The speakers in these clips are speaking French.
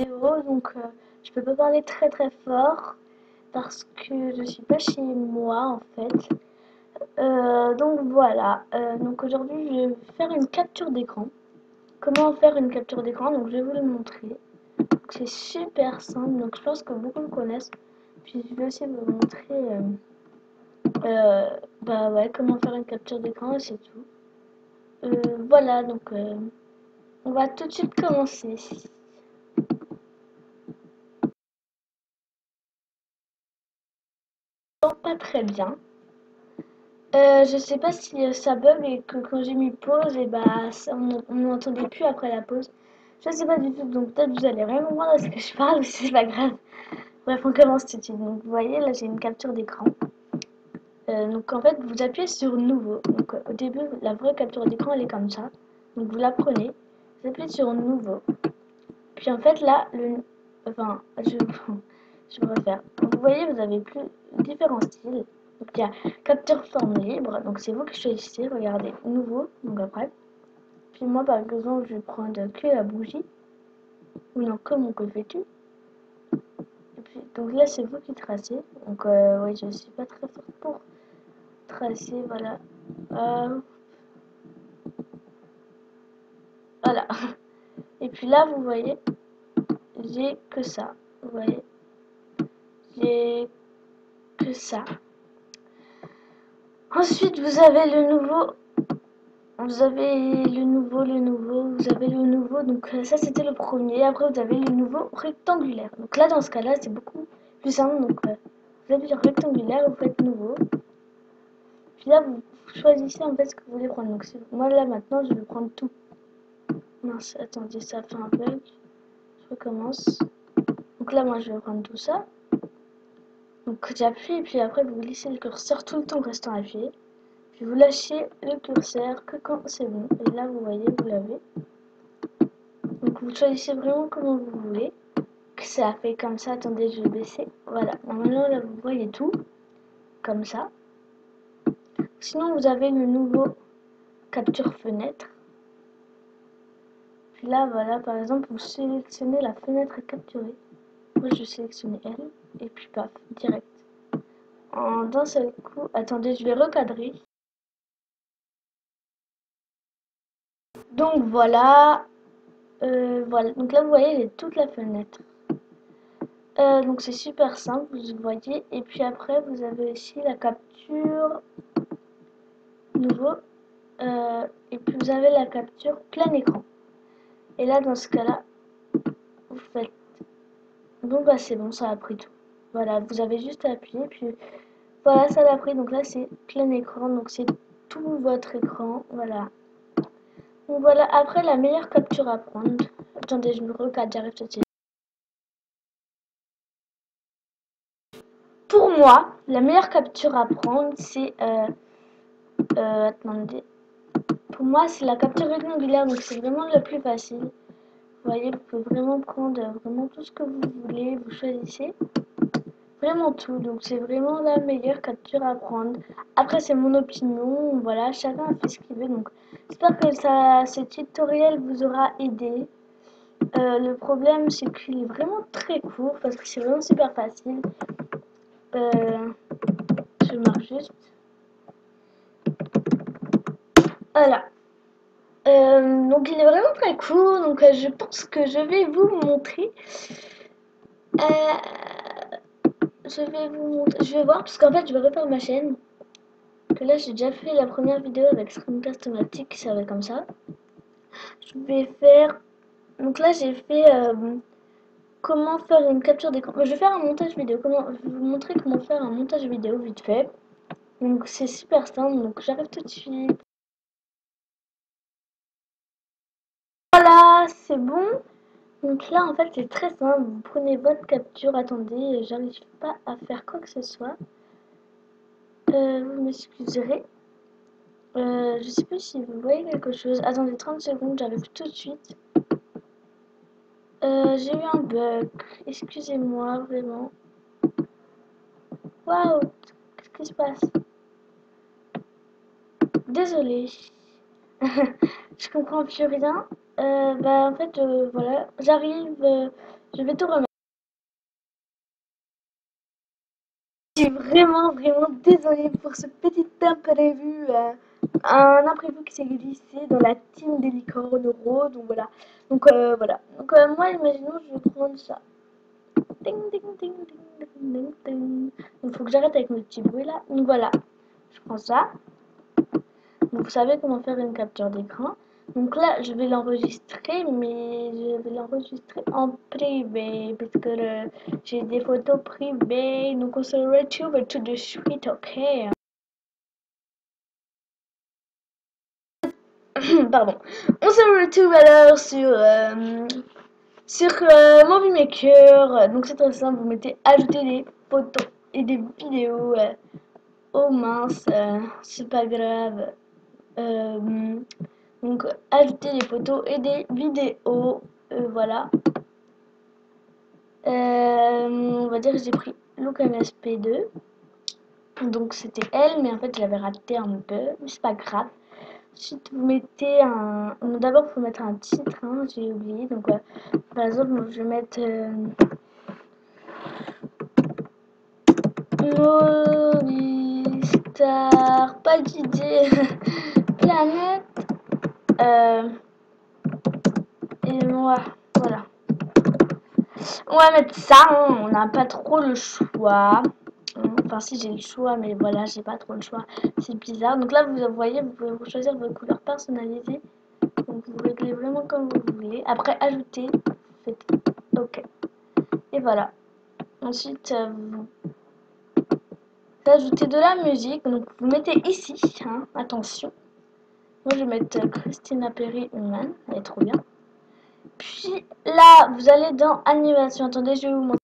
vidéo, donc je peux pas parler très fort parce que je suis pas chez moi en fait. Donc voilà, donc aujourd'hui je vais faire une capture d'écran. Comment faire une capture d'écran? Donc je vais vous le montrer. C'est super simple, donc je pense que beaucoup le connaissent. Puis je vais aussi vous montrer bah ouais, comment faire une capture d'écran et c'est tout. Voilà, donc on va tout de suite commencer. Pas très bien. Je sais pas si ça bug et que quand j'ai mis pause, et bah on n'entendait plus après la pause. Je sais pas du tout, donc peut-être vous allez vraiment voir ce que je parle, mais c'est pas grave. Bref, on commence tout de suite. Donc vous voyez, là j'ai une capture d'écran. Donc en fait, vous appuyez sur nouveau. Donc au début, la vraie capture d'écran elle est comme ça. Donc vous la prenez, vous appuyez sur nouveau. Puis en fait là, enfin, je vais refaire. Vous voyez, vous avez différents styles. Donc il y a capture forme libre, donc c'est vous qui choisissez, regardez, nouveau, donc après. Puis moi par exemple, je vais prendre que la bougie, ou non, que mon confetti. Et puis, donc là c'est vous qui tracez, donc oui, je suis pas très forte pour tracer, voilà. Voilà. Et puis là vous voyez, j'ai que ça, vous voyez, j'ai que ça. Ensuite vous avez le nouveau. Vous avez le nouveau, donc ça c'était le premier. Après vous avez le nouveau rectangulaire. Donc là dans ce cas-là c'est beaucoup plus simple. Donc vous appuyez sur rectangulaire, vous faites nouveau. Puis là vous choisissez en fait ce que vous voulez prendre. Donc moi là maintenant je vais prendre tout. Mince, attendez, ça fait un bug. Je recommence. Donc là moi je vais prendre tout ça. Donc j'appuie et puis après vous glissez le curseur tout le temps restant appuyé. Puis vous lâchez le curseur que quand c'est bon. Et là vous voyez, vous l'avez. Donc vous choisissez vraiment comment vous voulez. Que ça fait comme ça, attendez, je vais baisser. Voilà, normalement là vous voyez tout. Comme ça. Sinon vous avez le nouveau capture fenêtre. Puis là voilà, par exemple, vous sélectionnez la fenêtre à capturer. Moi je vais sélectionner elle. Et puis paf, direct. D'un seul coup, attendez, je vais recadrer. Donc voilà. Voilà, donc là vous voyez j'ai toute la fenêtre. Donc c'est super simple, vous voyez. Et puis après vous avez aussi la capture nouveau. Et puis vous avez la capture plein écran. Et là dans ce cas là vous faites. Donc bah c'est bon, ça a pris tout. Voilà, vous avez juste à appuyer. Puis voilà, ça l'a pris. Donc là c'est plein écran. Donc c'est tout votre écran. Voilà. Donc voilà, après la meilleure capture à prendre. Attendez, je me recadre, j'arrive tout de suite. Pour moi, la meilleure capture à prendre, c'est attendez. Pour moi, c'est la capture rectangulaire, donc c'est vraiment le plus facile. Vous voyez, vous pouvez vraiment prendre vraiment tout ce que vous voulez, vous choisissez vraiment tout. Donc c'est vraiment la meilleure capture à prendre. Après, c'est mon opinion, voilà, chacun a fait ce qu'il veut. Donc j'espère que ce tutoriel vous aura aidé. Le problème, c'est qu'il est vraiment très court parce que c'est vraiment super facile. Je marque juste. Voilà. Donc il est vraiment très court, donc je pense que je vais vous montrer. Je vais voir parce qu'en fait je vais refaire ma chaîne. Que là j'ai déjà fait la première vidéo avec Screencast automatique, ça va comme ça. Je vais faire. Donc là j'ai fait comment faire une capture d'écran. Je vais faire un montage vidéo. Je vais vous montrer comment faire un montage vidéo vite fait. Donc c'est super simple. Donc j'arrive tout de suite. Voilà, c'est bon. Donc là, en fait, c'est très simple. Vous prenez votre capture. Attendez, j'arrive pas à faire quoi que ce soit. Vous m'excuserez. Je sais plus si vous voyez quelque chose. Attendez 30 secondes, j'arrive tout de suite. J'ai eu un bug. Excusez-moi, vraiment. Waouh, qu'est-ce qui se passe? Désolée. Je comprends plus rien. Bah, en fait, voilà. J'arrive. Je vais tout remettre. Je suis vraiment désolée pour ce petit imprévu. Un imprévu qui s'est glissé dans la team des licornes roses. Donc voilà. Voilà. Moi, imaginons, je vais prendre ça. Ding, ding, ding, ding, ding, ding, ding. Il faut que j'arrête avec mes petits bruits là. Donc voilà. Je prends ça. Donc, vous savez comment faire une capture d'écran. Donc là, je vais l'enregistrer, mais je vais l'enregistrer en privé, parce que j'ai des photos privées. Donc on se retrouve tout de suite, ok? Pardon. On se retrouve alors sur Movie Maker. Donc c'est très simple, vous mettez ajouter des photos et des vidéos. Oh mince, c'est pas grave. Donc ajouter des photos et des vidéos. Voilà. On va dire que j'ai pris LookMSP2. Donc c'était elle, mais en fait je l'avais raté un peu. Mais c'est pas grave. Ensuite vous mettez un. D'abord il faut mettre un titre, hein, j'ai oublié. Donc par exemple je vais mettre Movistar, pas d'idée. Planète. Et moi, voilà. On va mettre ça, hein, on n'a pas trop le choix. Enfin, si j'ai le choix, mais voilà, j'ai pas trop le choix. C'est bizarre. Donc là, vous voyez, vous pouvez choisir vos couleurs personnalisées. Donc vous réglez vraiment comme vous voulez. Après, ajouter, vous faites OK. Et voilà. Ensuite, vous ajoutez de la musique. Donc vous mettez ici, hein, attention. Moi, je vais mettre Christina Perry Human. Elle est trop bien. Puis là, vous allez dans animation. Attendez, je vais vous montrer.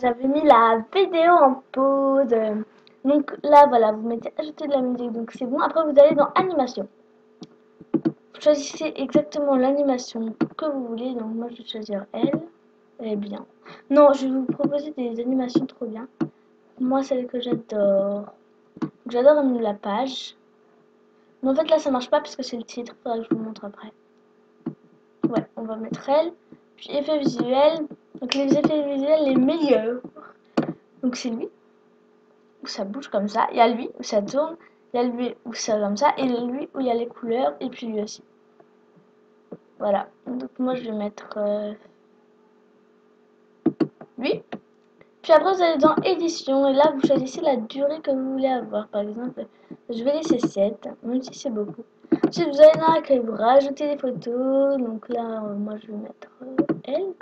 J'avais mis la vidéo en pause. Donc là, voilà, vous mettez ajouter de la musique. Donc c'est bon. Après, vous allez dans animation. Vous choisissez exactement l'animation que vous voulez. Donc moi, je vais choisir elle. Elle est bien. Non, je vais vous proposer des animations trop bien. Moi, celle que j'adore. J'adore la page. Mais en fait, là, ça marche pas parce que c'est le titre. Faudra que je vous montre après. Ouais, on va mettre elle. Puis effets visuels. Donc les effets visuels les meilleurs. Donc c'est lui. Où ça bouge comme ça. Il y a lui où ça tourne. Il y a lui où ça comme ça. Et lui où il y a les couleurs. Et puis lui aussi. Voilà. Donc moi je vais mettre lui. Puis après vous allez dans édition. Et là vous choisissez la durée que vous voulez avoir. Par exemple, je vais laisser 7. Même si c'est beaucoup. Ensuite vous allez dans l'accueil. Vous rajoutez des photos. Donc là moi je vais mettre elle.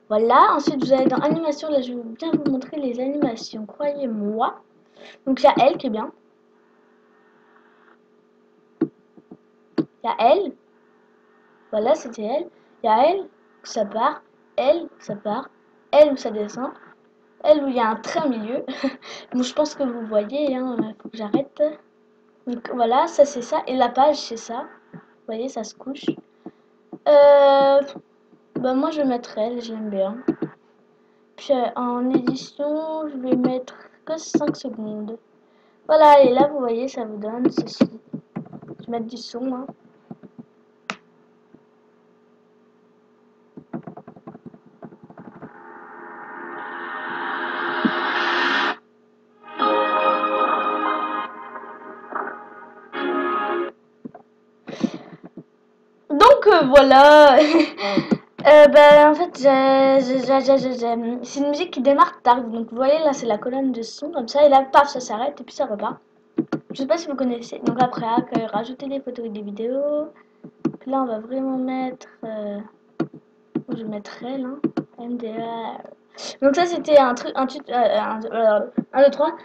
Voilà. Ensuite vous allez dans animation. Là je vais bien vous montrer les animations. Croyez-moi. Donc il y a elle qui est bien. Il y a elle. Voilà, c'était elle. Il y a elle où ça part, elle où ça part, elle où ça descend, elle où il y a un trait au milieu. Bon, je pense que vous voyez, hein, faut que j'arrête. Donc voilà, ça c'est ça. Et la page c'est ça. Vous voyez, ça se couche. Bah moi je vais mettre elle, je l'aime bien. Puis en édition, je vais mettre que 5 secondes. Voilà, et là vous voyez, ça vous donne ceci. Je vais mettre du son, hein. Donc voilà. En fait, c'est une musique qui démarre tard. Donc vous voyez là, c'est la colonne de son comme ça, et là, paf, ça s'arrête et puis ça repart. Je sais pas si vous connaissez. Donc après, rajouter des photos et des vidéos. Puis là, on va vraiment mettre. Je vais mettre elle, hein, MDR. Donc ça, c'était un truc, un 2, 3.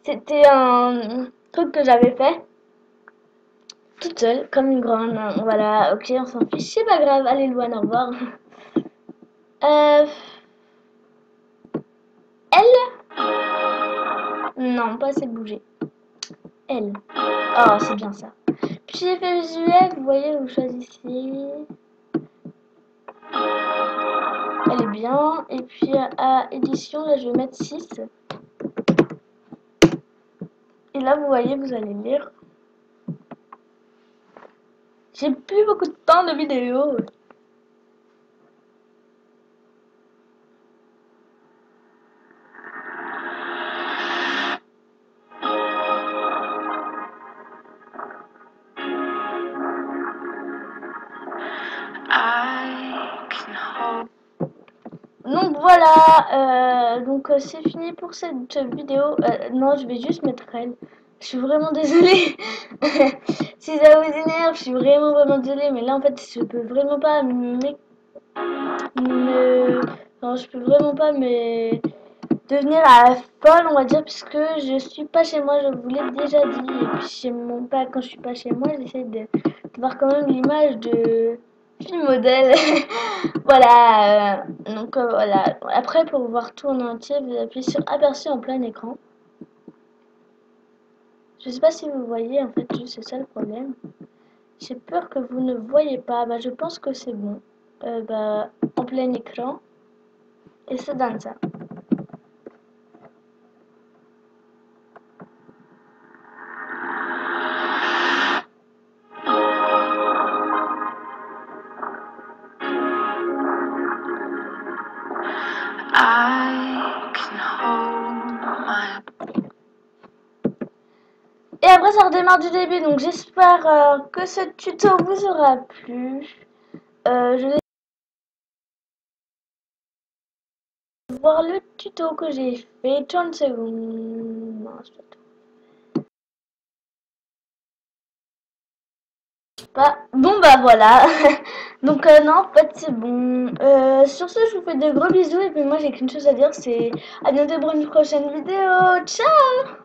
C'était un truc que j'avais fait toute seule, comme une grande. Voilà, ok, on s'en fiche, c'est pas grave. Allez, Louane, au revoir. Euh, elle? Non, pas assez bougé. Elle. Oh, c'est bien ça. Puis effet visuel, vous voyez, vous choisissez. Elle est bien. Et puis à édition, là, je vais mettre 6. Et là, vous voyez, vous allez lire. J'ai plus beaucoup de temps de vidéo. Donc voilà, c'est fini pour cette vidéo. Non, je vais juste mettre elle. Je suis vraiment désolée. Si ça vous énerve, je suis vraiment désolée. Mais là, en fait, je peux vraiment pas non, je peux vraiment pas me devenir à la folle, on va dire, puisque je suis pas chez moi. Je vous l'ai déjà dit. Et puis chez mon père, quand je suis pas chez moi, j'essaie de voir quand même l'image de film modèle. Voilà, voilà. Après, pour voir tout en entier, vous appuyez sur aperçu en plein écran. Je sais pas si vous voyez, en fait, juste c'est ça le problème. J'ai peur que vous ne voyez pas. Bah, je pense que c'est bon. En plein écran. Et ça donne ça. Et après ça redémarre du début, donc j'espère que ce tuto vous aura plu. Je vais voir le tuto que j'ai fait, 30 secondes. Non, pas. Bon bah voilà. Non, en fait c'est bon. Sur ce, je vous fais de gros bisous et puis moi j'ai qu'une chose à dire, c'est à bientôt pour une prochaine vidéo. Ciao!